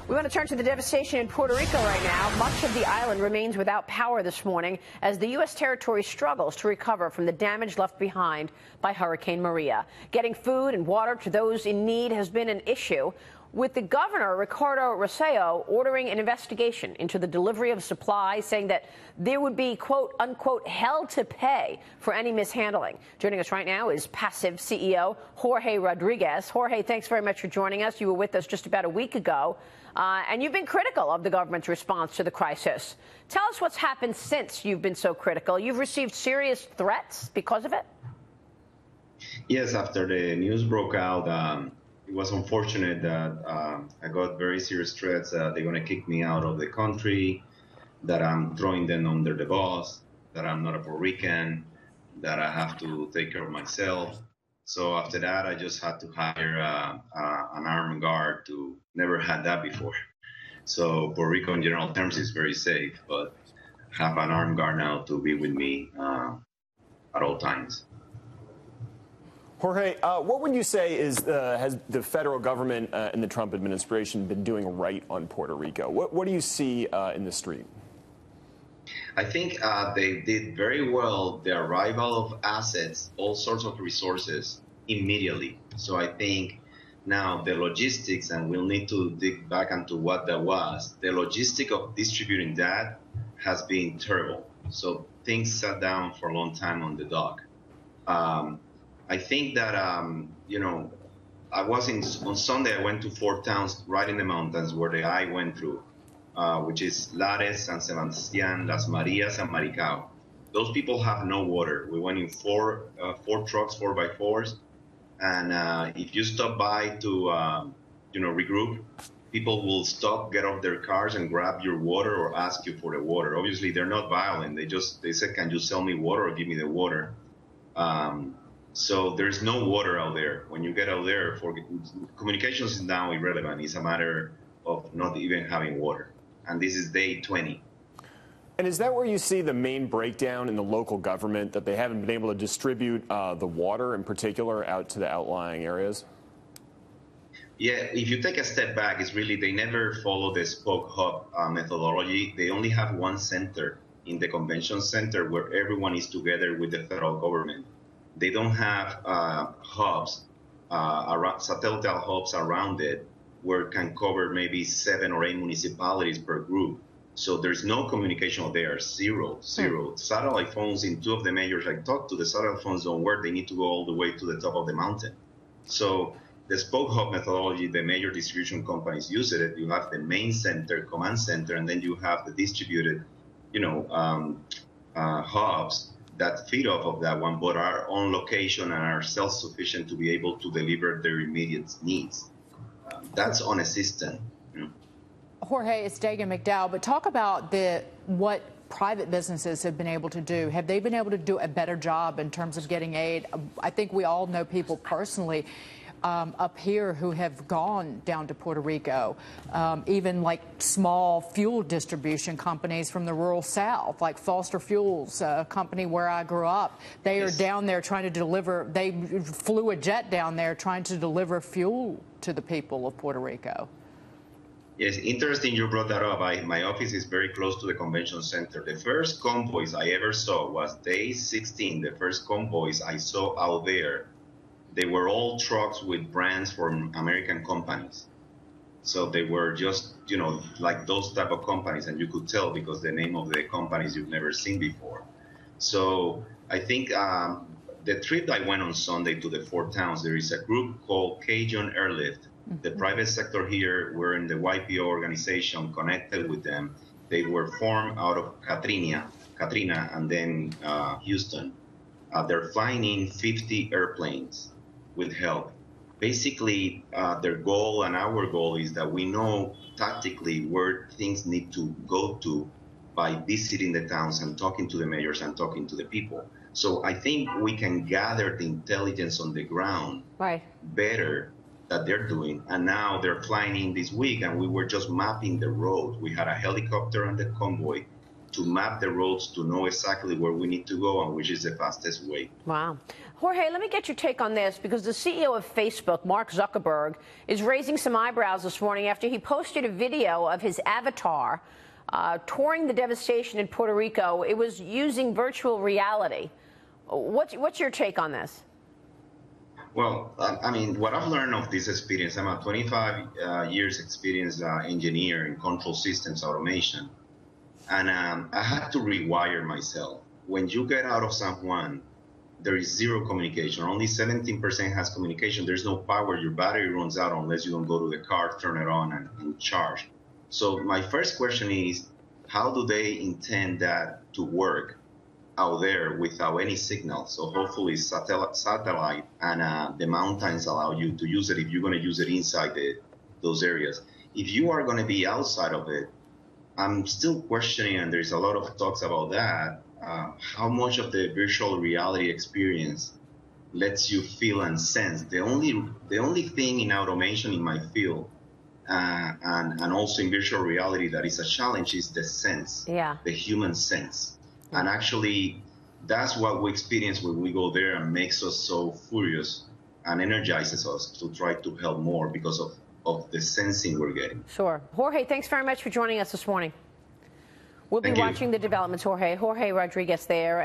We want to turn to the devastation in Puerto Rico right now. Much of the island remains without power this morning as the U.S. territory struggles to recover from the damage left behind by Hurricane Maria. Getting food and water to those in need has been an issue, with the governor, Ricardo Rossello, ordering an investigation into the delivery of supplies, saying that there would be, quote, unquote, hell to pay for any mishandling. Joining us right now is PACIV CEO Jorge Rodriguez. Jorge, thanks very much for joining us. You were with us just about a week ago, and you've been critical of the government's response to the crisis. Tell us what's happened since you've been so critical. You've received serious threats because of it? Yes, after the news broke out, it was unfortunate that I got very serious threats. They're going to kick me out of the country, that I'm throwing them under the bus, that I'm not a Puerto Rican, that I have to take care of myself. So after that, I just had to hire an armed guard. Never had that before. So Puerto Rico in general terms is very safe, but have an armed guard now to be with me at all times. Jorge, what would you say has the federal government and the Trump administration been doing right on Puerto Rico? What do you see in the street? I think they did very well the arrival of assets, all sorts of resources immediately. So I think now the logistics, and we'll need to dig back into what that was, the logistic of distributing that has been terrible. So things sat down for a long time on the dock. I think that, I was on Sunday, I went to 4 towns right in the mountains where the eye went through, which is Lares, San Sebastián, Las Marias, and Maricao. Those people have no water. We went in 4 trucks, 4x4s. And if you stop by to, regroup, people will stop, get off their cars and grab your water or ask you for the water. Obviously, they're not violent. They said, can you sell me water or give me the water? So there's no water out there. When you get out there, communications is now irrelevant. It's a matter of not even having water. And this is day 20. And is that where you see the main breakdown in the local government, that they haven't been able to distribute the water in particular out to the outlying areas? Yeah, if you take a step back, it's really they never follow the spoke hub methodology. They only have one center in the convention center where everyone is together with the federal government. They don't have hubs, satellite hubs around it where it can cover maybe 7 or 8 municipalities per group. So there's no communication there, zero. Satellite phones in 2 of the majors I talked to, the satellite phones don't work. They need to go all the way to the top of the mountain. So the spoke hub methodology, the major distribution companies use it. You have the main center, command center, and then you have the distributed, hubs that feed off of that one, but are on location and are self-sufficient to be able to deliver their immediate needs. That's on a system. Jorge, it's Dagan McDowell, but talk about what private businesses have been able to do. Have they been able to do a better job in terms of getting aid? I think we all know people personally up here who have gone down to Puerto Rico, even like small fuel distribution companies from the rural South, like Foster Fuels, a company where I grew up. They are down there trying to deliver. They flew a jet down there trying to deliver fuel to the people of Puerto Rico. Yes, interesting you brought that up. My office is very close to the convention center. The first convoys I ever saw was day 16. The first convoys I saw out there, they were all trucks with brands from American companies. So they were just, like those type of companies, and you could tell because the name of the companies you've never seen before. So I think the trip I went on Sunday to the 4 towns, there is a group called Cajun Airlift. The private sector here, we're in the YPO organization, connected with them. They were formed out of Katrina, and then Houston. They're flying in 50 airplanes with help. Basically, their goal and our goal is that we know tactically where things need to go to by visiting the towns and talking to the mayors and talking to the people. So I think we can gather the intelligence on the ground better that they're doing. And now they're flying in this week, and we were just mapping the road. We had a helicopter on the convoy to map the roads to know exactly where we need to go and which is the fastest way. Wow. Jorge, let me get your take on this, because the CEO of Facebook, Mark Zuckerberg, is raising some eyebrows this morning after he posted a video of his avatar touring the devastation in Puerto Rico. It was using virtual reality. What's your take on this? Well, I mean, what I've learned of this experience, I'm a 25 years experienced engineer in control systems automation. And I had to rewire myself. When you get out of San Juan, there is zero communication. Only 17% has communication. There's no power. Your battery runs out unless you don't go to the car, turn it on, and charge. So my first question is, how do they intend that to work out there without any signal? So hopefully satellite and the mountains allow you to use it if you're going to use it inside those areas. If you are going to be outside of it, I'm still questioning, and there's a lot of talks about that, how much of the virtual reality experience lets you feel and sense. The only thing in automation in my field and also in virtual reality that is a challenge is the sense, the human sense. And actually, that's what we experience when we go there, and makes us so furious and energizes us to try to help more because of the sensing we're getting. Sure. Jorge, thanks very much for joining us this morning. We'll be watching the developments, Jorge Rodriguez there.